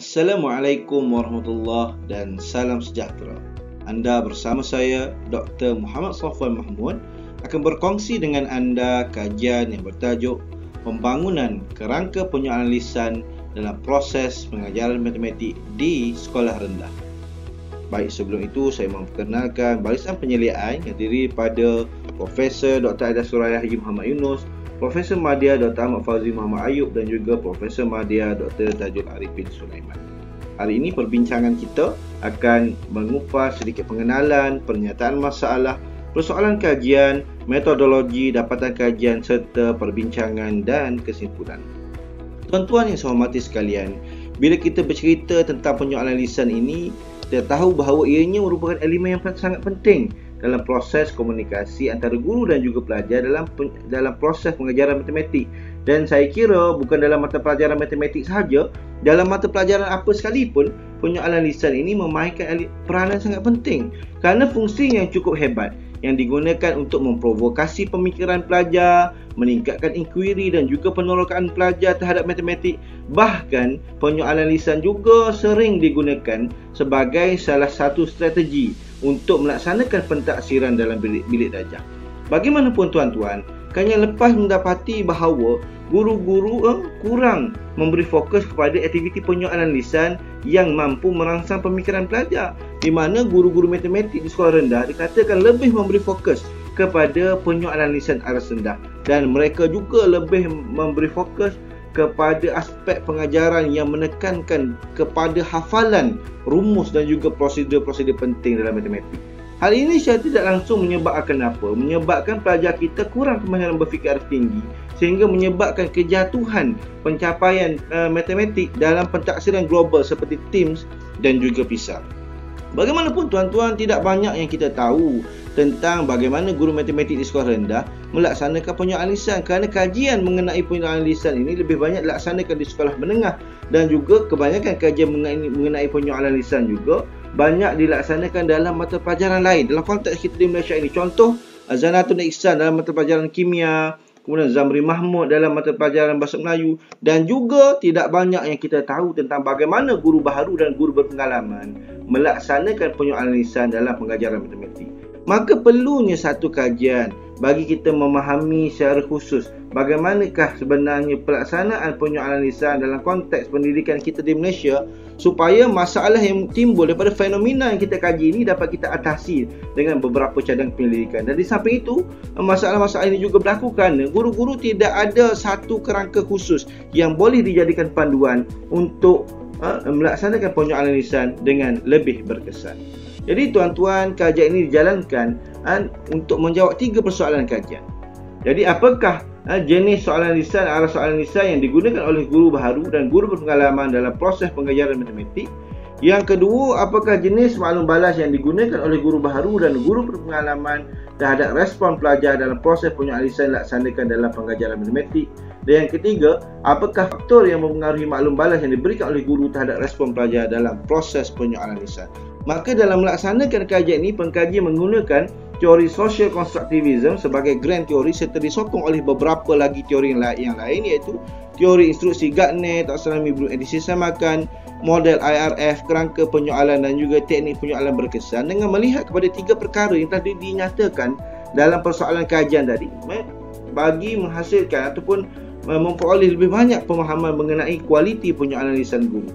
Assalamualaikum warahmatullahi dan salam sejahtera. Anda bersama saya, Dr. Muhammad Safwan Mahmud, akan berkongsi dengan anda kajian yang bertajuk Pembangunan Kerangka Penyoalan Lisan dalam Proses Pengajaran Matematik di Sekolah Rendah. Baik, sebelum itu saya memperkenalkan barisan penyeliaan yang terdiri pada Profesor Dr. Aida Suraya Haji Muhammad Yunus, Profesor Madya Dr. Ahmad Fauzi Muhammad Ayub dan juga Profesor Madya Dr. Tajul Arifin Sulaiman. Hari ini perbincangan kita akan mengupas sedikit pengenalan, pernyataan masalah, persoalan kajian, metodologi, dapatan kajian serta perbincangan dan kesimpulan. Tuan-tuan yang saya hormati sekalian, bila kita bercerita tentang penyoalan lisan ini, kita tahu bahawa ianya merupakan elemen yang sangat penting dalam proses komunikasi antara guru dan juga pelajar dalam proses pengajaran matematik. Dan saya kira bukan dalam mata pelajaran matematik sahaja, dalam mata pelajaran apa sekalipun, penyoalan lisan ini memainkan peranan sangat penting kerana fungsi yang cukup hebat yang digunakan untuk memprovokasi pemikiran pelajar, meningkatkan inkuiri dan juga penolakan pelajar terhadap matematik. Bahkan penyoalan lisan juga sering digunakan sebagai salah satu strategi untuk melaksanakan pentaksiran dalam bilik darjah. Bagaimanapun tuan-tuan, Kanya lepas mendapati bahawa guru-guru kurang memberi fokus kepada aktiviti penyoalan lisan yang mampu merangsang pemikiran pelajar, di mana guru-guru matematik di sekolah rendah dikatakan lebih memberi fokus kepada penyoalan lisan aras rendah, dan mereka juga lebih memberi fokus kepada aspek pengajaran yang menekankan kepada hafalan rumus dan juga prosedur-prosedur penting dalam matematik. Hal ini secara tidak langsung menyebabkan apa? Menyebabkan pelajar kita kurang kemahiran berfikir tinggi, sehingga menyebabkan kejatuhan pencapaian matematik dalam pentaksiran global seperti TIMSS dan juga PISA. Bagaimanapun tuan-tuan, tidak banyak yang kita tahu tentang bagaimana guru matematik di sekolah rendah melaksanakan penyoalan lisan, kerana kajian mengenai penyoalan lisan ini lebih banyak dilaksanakan di sekolah menengah, dan juga kebanyakan kajian mengenai penyoalan lisan juga banyak dilaksanakan dalam mata pelajaran lain dalam konteks kita di Malaysia ini. Contoh, Zanatun Ihsan dalam mata pelajaran kimia, kemudian Zamri Mahmud dalam mata pelajaran bahasa Melayu, dan juga tidak banyak yang kita tahu tentang bagaimana guru baharu dan guru berpengalaman melaksanakan penyoalan lisan dalam pengajaran matematik. Maka perlunya satu kajian bagi kita memahami secara khusus bagaimanakah sebenarnya pelaksanaan penyoalan lisan dalam konteks pendidikan kita di Malaysia, supaya masalah yang timbul daripada fenomena yang kita kaji ini dapat kita atasi dengan beberapa cadang penyelidikan. Dan di samping itu, masalah-masalah ini juga berlaku kerana guru-guru tidak ada satu kerangka khusus yang boleh dijadikan panduan untuk melaksanakan penyoalan lisan dengan lebih berkesan. Jadi tuan-tuan, kajian ini dijalankan untuk menjawab 3 persoalan kajian. Jadi apakah jenis soalan lisan, arah soalan lisan yang digunakan oleh guru baharu dan guru berpengalaman dalam proses pengajaran matematik? Yang kedua, apakah jenis maklum balas yang digunakan oleh guru baharu dan guru berpengalaman terhadap respon pelajar dalam proses penyoalan lisan dilaksanakan dalam pengajaran matematik? Dan yang ketiga, apakah faktor yang mempengaruhi maklum balas yang diberikan oleh guru terhadap respon pelajar dalam proses penyoalan lisan? Maka dalam melaksanakan kajian ini, pengkaji menggunakan teori social constructivism sebagai grand teori serta disokong oleh beberapa lagi teori yang lain, iaitu teori instruksi Gardner, taksonomi Bloom edisi samakan, model IRF, kerangka penyoalan dan juga teknik penyoalan berkesan, dengan melihat kepada 3 perkara yang telah dinyatakan dalam persoalan kajian tadi bagi menghasilkan ataupun memperoleh lebih banyak pemahaman mengenai kualiti penyoalan lisan guru.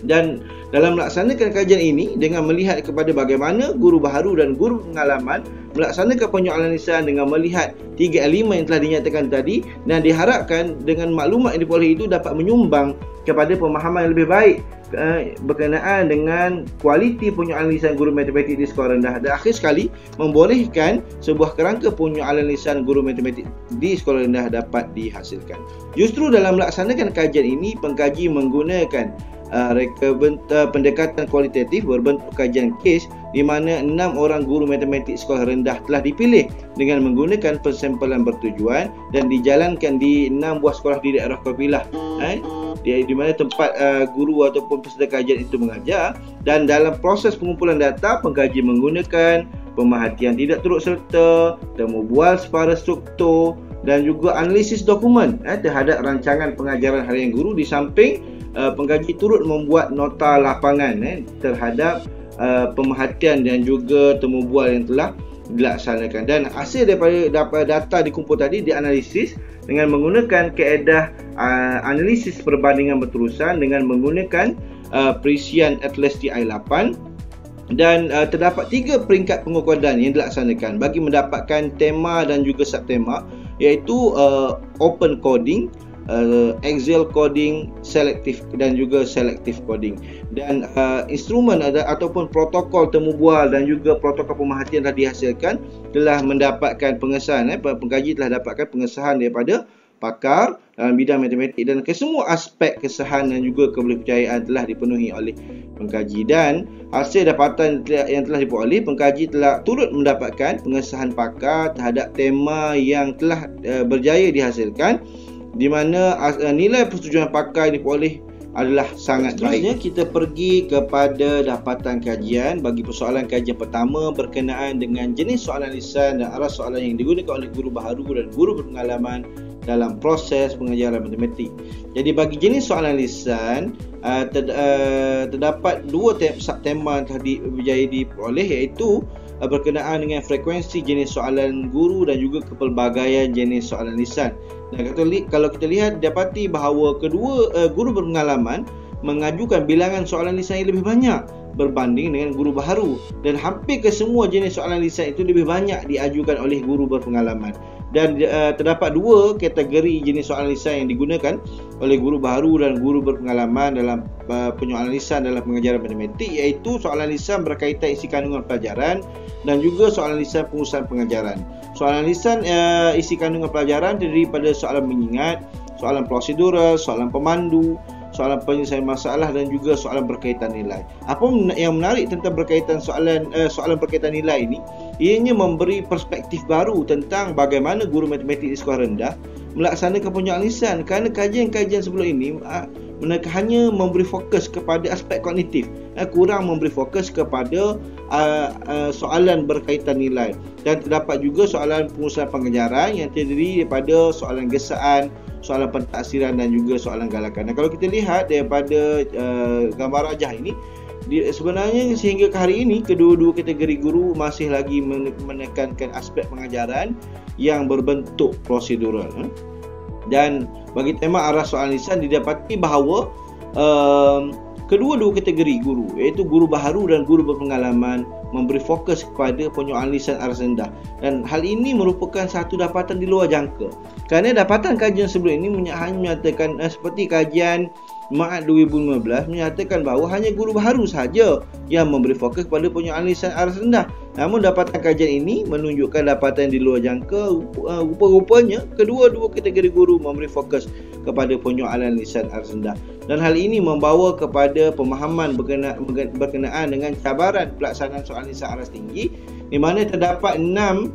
Dan dalam melaksanakan kajian ini, dengan melihat kepada bagaimana guru baharu dan guru pengalaman melaksanakan penyoalan lisan dengan melihat 3 elemen yang telah dinyatakan tadi, dan diharapkan dengan maklumat yang diperoleh itu dapat menyumbang kepada pemahaman yang lebih baik berkenaan dengan kualiti penyoalan lisan guru matematik di sekolah rendah, dan akhir sekali membolehkan sebuah kerangka penyoalan lisan guru matematik di sekolah rendah dapat dihasilkan. Justru dalam melaksanakan kajian ini, pengkaji menggunakan pendekatan kualitatif berbentuk kajian kes, di mana 6 orang guru matematik sekolah rendah telah dipilih dengan menggunakan pensampalan bertujuan dan dijalankan di 6 buah sekolah di daerah Kabilah, di mana tempat guru ataupun peserta kajian itu mengajar. Dan dalam proses pengumpulan data, pengkaji menggunakan pemerhatian tidak turut serta, temu bual secara struktur dan juga analisis dokumen terhadap rancangan pengajaran harian guru, di samping pengkaji turut membuat nota lapangan terhadap pemerhatian dan juga temu bual yang telah dilaksanakan, dan hasil daripada data dikumpul tadi dianalisis dengan menggunakan kaedah analisis perbandingan berterusan dengan menggunakan perisian Atlas TI8, dan terdapat 3 peringkat pengukuran yang dilaksanakan bagi mendapatkan tema dan juga subtema, iaitu open coding, Excel coding, selective dan juga selective coding. Dan instrumen ataupun protokol temu bual dan juga protokol pemerhatian telah dihasilkan, telah mendapatkan pengesahan, pengkaji telah dapatkan pengesahan daripada pakar dalam bidang matematik, dan kesemua aspek kesahan dan juga kepercayaan telah dipenuhi oleh pengkaji, dan hasil dapatan yang telah diperoleh, pengkaji telah turut mendapatkan pengesahan pakar terhadap tema yang telah berjaya dihasilkan, di mana nilai persetujuan pakar yang diperoleh adalah sangat baik. Seterusnya kita pergi kepada dapatan kajian bagi persoalan kajian pertama berkenaan dengan jenis soalan lisan dan arah soalan yang digunakan oleh guru baharu dan guru berpengalaman dalam proses pengajaran matematik. Jadi bagi jenis soalan lisan terdapat 2 subtema yang telah berjaya diperoleh, iaitu berkenaan dengan frekuensi jenis soalan guru dan juga kepelbagaian jenis soalan lisan. Dan kalau kita lihat, dapati bahawa kedua guru berpengalaman mengajukan bilangan soalan lisan yang lebih banyak berbanding dengan guru baharu, dan hampir kesemua jenis soalan lisan itu lebih banyak diajukan oleh guru berpengalaman. Dan terdapat 2 kategori jenis soalan lisan yang digunakan oleh guru baharu dan guru berpengalaman dalam penyoalan lisan dalam pengajaran matematik, iaitu soalan lisan berkaitan isi kandungan pelajaran dan juga soalan lisan pengurusan pengajaran. Soalan lisan isi kandungan pelajaran terdiri pada soalan mengingat, soalan prosedural, soalan pemandu, soalan penyelesaian masalah dan juga soalan berkaitan nilai. Apa yang menarik tentang berkaitan soalan berkaitan nilai ini, ianya memberi perspektif baru tentang bagaimana guru matematik di sekolah rendah melaksanakan penyoalan lisan, kerana kajian-kajian sebelum ini mereka hanya memberi fokus kepada aspek kognitif, kurang memberi fokus kepada soalan berkaitan nilai. Dan terdapat juga soalan pengurusan pengajaran yang terdiri daripada soalan gesaan, soalan pentaksiran dan juga soalan galakan. Dan kalau kita lihat daripada gambar rajah ini, sebenarnya sehingga ke hari ini kedua-dua kategori guru masih lagi menekankan aspek pengajaran yang berbentuk prosedural. Dan bagi tema arah soalan lisan, didapati bahawa kedua-dua kategori guru, iaitu guru baharu dan guru berpengalaman, memberi fokus kepada penyoalan lisan arah rendah, dan hal ini merupakan satu dapatan di luar jangka, kerana dapatan kajian sebelum ini hanya menyatakan seperti kajian Maat 2015 menyatakan bahawa hanya guru baharu sahaja yang memberi fokus kepada penyoalan lisan arah rendah. Namun dapatan kajian ini menunjukkan dapatan di luar jangka. Rupa-rupanya kedua-dua kategori guru memberi fokus kepada penyoalan lisan arah rendah, dan hal ini membawa kepada pemahaman berkenaan dengan cabaran pelaksanaan soalan lisan aras tinggi, di mana terdapat 6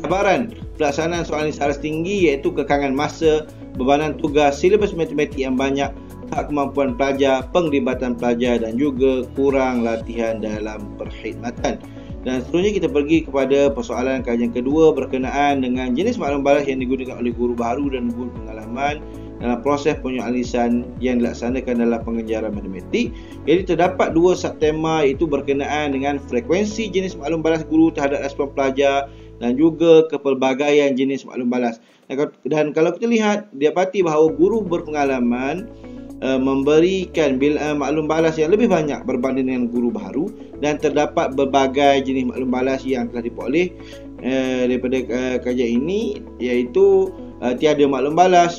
cabaran pelaksanaan soalan lisan aras tinggi, iaitu kekangan masa, bebanan tugas, silibus matematik yang banyak, hak kemampuan pelajar, penglibatan pelajar dan juga kurang latihan dalam perkhidmatan. Dan seterusnya kita pergi kepada persoalan kajian kedua berkenaan dengan jenis maklum balas yang digunakan oleh guru baharu dan guru pengalaman dalam proses penyoalan lisan yang dilaksanakan dalam pengajaran matematik. Jadi terdapat 2 subtema, iaitu berkenaan dengan frekuensi jenis maklum balas guru terhadap respon pelajar dan juga kepelbagaian jenis maklum balas. Dan kalau kita lihat, dapati bahawa guru berpengalaman memberikan maklum balas yang lebih banyak berbanding dengan guru baharu, dan terdapat berbagai jenis maklum balas yang telah diperoleh daripada kajian ini, iaitu tiada maklum balas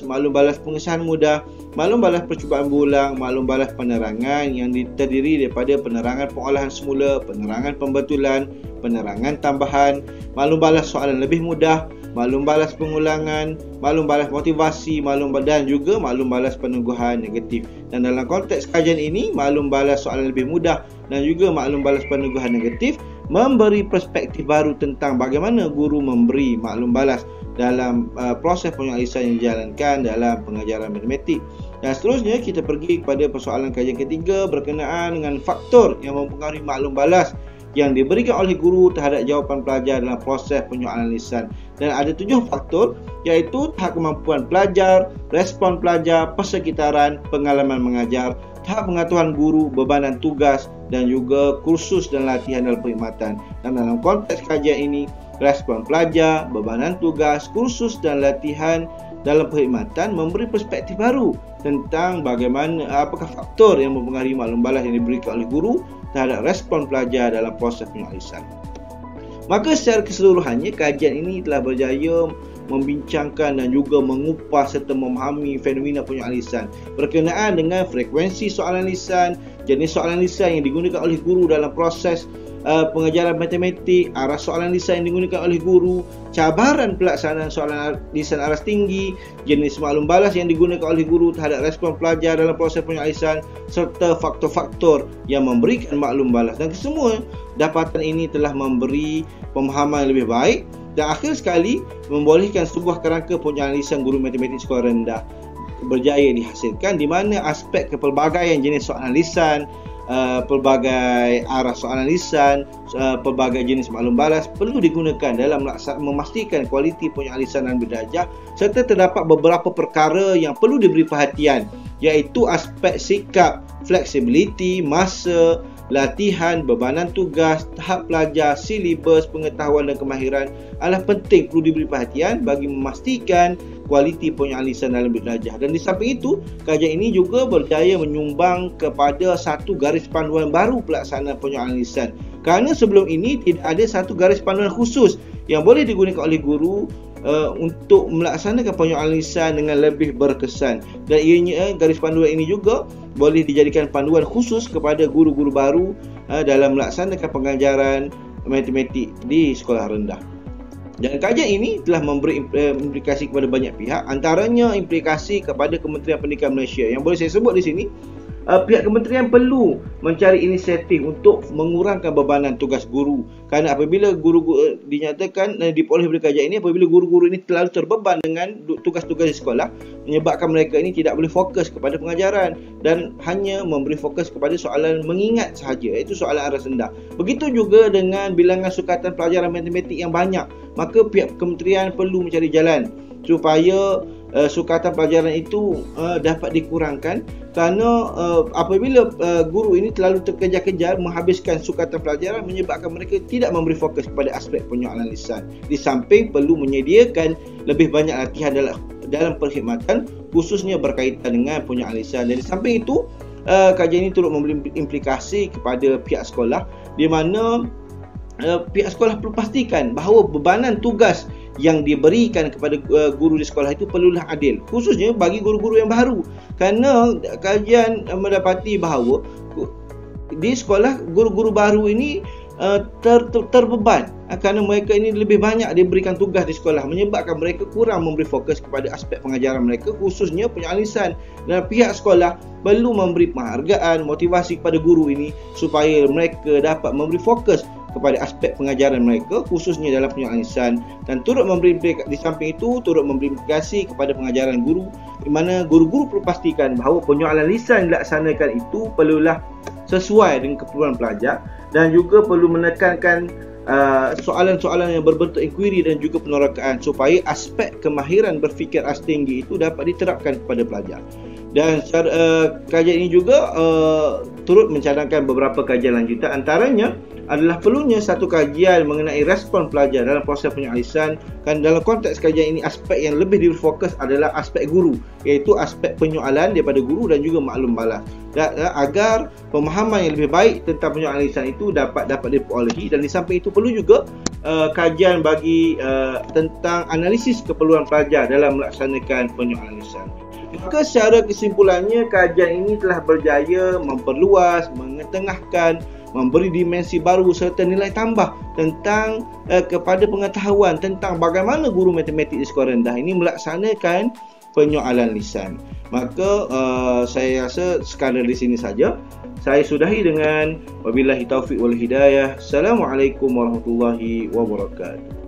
pengesahan mudah, maklum balas percubaan berulang, maklum balas penerangan yang terdiri daripada penerangan pengolahan semula, penerangan pembetulan, penerangan tambahan, maklum balas soalan lebih mudah, maklum balas pengulangan, maklum balas motivasi, dan juga maklum balas peneguhan negatif. Dan dalam konteks kajian ini, maklum balas soalan lebih mudah dan juga maklum balas peneguhan negatif memberi perspektif baru tentang bagaimana guru memberi maklum balas dalam proses penyoalan lisan yang dijalankan dalam pengajaran matematik. Dan seterusnya kita pergi kepada persoalan kajian ketiga berkenaan dengan faktor yang mempengaruhi maklum balas yang diberikan oleh guru terhadap jawapan pelajar dalam proses penyoalan lisan. Dan ada 7 faktor, iaitu tahap kemampuan pelajar, respon pelajar, persekitaran, pengalaman mengajar, tahap pengetahuan guru, bebanan tugas dan juga kursus dan latihan dalam perkhidmatan. Dan dalam konteks kajian ini, respon pelajar, bebanan tugas, kursus dan latihan dalam perkhidmatan memberi perspektif baru tentang bagaimana apakah faktor yang mempengaruhi maklum balas yang diberikan oleh guru terhadap respon pelajar dalam proses penyoalan lisan. Maka secara keseluruhannya, kajian ini telah berjaya membincangkan dan juga mengupas serta memahami fenomena penyoalan lisan berkenaan dengan frekuensi soalan lisan, jenis soalan lisan yang digunakan oleh guru dalam proses pengajaran matematik, arah soalan lisan yang digunakan oleh guru, cabaran pelaksanaan soalan lisan aras tinggi, jenis maklum balas yang digunakan oleh guru terhadap respon pelajar dalam proses penyoalan lisan, serta faktor-faktor yang memberikan maklum balas. Dan kesemua dapatan ini telah memberi pemahaman yang lebih baik dan akhir sekali membolehkan sebuah kerangka penyoalan lisan guru matematik sekolah rendah berjaya dihasilkan, di mana aspek kepelbagaian jenis soalan lisan, pelbagai arah soalan lisan, pelbagai jenis maklum balas perlu digunakan dalam memastikan kualiti penyoalan lisan dan berdarjah, serta terdapat beberapa perkara yang perlu diberi perhatian, iaitu aspek sikap, fleksibiliti, masa, latihan, bebanan tugas, tahap pelajar, silibus, pengetahuan dan kemahiran adalah penting perlu diberi perhatian bagi memastikan kualiti penyoalan lisan dalam berdarjah. Dan di samping itu, kajian ini juga berjaya menyumbang kepada satu garis panduan baru pelaksanaan penyoalan lisan. Kerana sebelum ini tidak ada satu garis panduan khusus yang boleh digunakan oleh guru untuk melaksanakan penyoalan lisan dengan lebih berkesan. Dan ianya garis panduan ini juga boleh dijadikan panduan khusus kepada guru-guru baru dalam melaksanakan pengajaran matematik di sekolah rendah. Dan kajian ini telah memberi implikasi kepada banyak pihak, antaranya implikasi kepada Kementerian Pendidikan Malaysia. Yang boleh saya sebut di sini, pihak kementerian perlu mencari inisiatif untuk mengurangkan bebanan tugas guru. Kerana apabila guru dinyatakan diperoleh oleh kajian ini, apabila guru-guru ini terlalu terbeban dengan tugas-tugas di sekolah, menyebabkan mereka ini tidak boleh fokus kepada pengajaran dan hanya memberi fokus kepada soalan mengingat sahaja, iaitu soalan aras rendah. Begitu juga dengan bilangan sukatan pelajaran matematik yang banyak. Maka pihak kementerian perlu mencari jalan supaya sukatan pelajaran itu dapat dikurangkan, kerana apabila guru ini terlalu terkejar-kejar menghabiskan sukatan pelajaran, menyebabkan mereka tidak memberi fokus kepada aspek penyoalan lisan. Di samping perlu menyediakan lebih banyak latihan dalam perkhidmatan, khususnya berkaitan dengan penyoalan lisan. Dan di samping itu, kajian ini turut memberi implikasi kepada pihak sekolah, di mana pihak sekolah perlu pastikan bahawa bebanan tugas yang diberikan kepada guru di sekolah itu perlulah adil, khususnya bagi guru-guru yang baru. Kerana kajian mendapati bahawa di sekolah guru-guru baru ini terbeban kerana mereka ini lebih banyak diberikan tugas di sekolah, menyebabkan mereka kurang memberi fokus kepada aspek pengajaran mereka, khususnya penyoalan lisan. Dan pihak sekolah perlu memberi penghargaan, motivasi kepada guru ini supaya mereka dapat memberi fokus kepada aspek pengajaran mereka, khususnya dalam penyoalan lisan, dan turut memberi di samping itu turut memberi implikasi kepada pengajaran guru, di mana guru-guru perlu pastikan bahawa penyoalan lisan dilaksanakan itu perlulah sesuai dengan keperluan pelajar, dan juga perlu menekankan soalan-soalan yang berbentuk inquiry dan juga penerokaan supaya aspek kemahiran berfikir aras tinggi itu dapat diterapkan kepada pelajar. Dan kajian ini juga turut mencadangkan beberapa kajian lanjutan, antaranya adalah perlunya satu kajian mengenai respon pelajar dalam proses penyoalan lisan. Kan dalam konteks kajian ini, aspek yang lebih difokus adalah aspek guru, iaitu aspek penyoalan daripada guru dan juga maklum balas, agar pemahaman yang lebih baik tentang penyoalan lisan itu dapat diperolehi. Dan di samping itu perlu juga kajian bagi tentang analisis keperluan pelajar dalam melaksanakan penyoalan lisan. Maka secara kesimpulannya, kajian ini telah berjaya memperluas, mengetengahkan, memberi dimensi baru serta nilai tambah tentang kepada pengetahuan tentang bagaimana guru matematik di sekolah rendah ini melaksanakan penyoalan lisan. Maka saya rasa sekadar di sini saja. Saya sudahi dengan wabillahi taufiq wal hidayah. Assalamualaikum warahmatullahi wabarakatuh.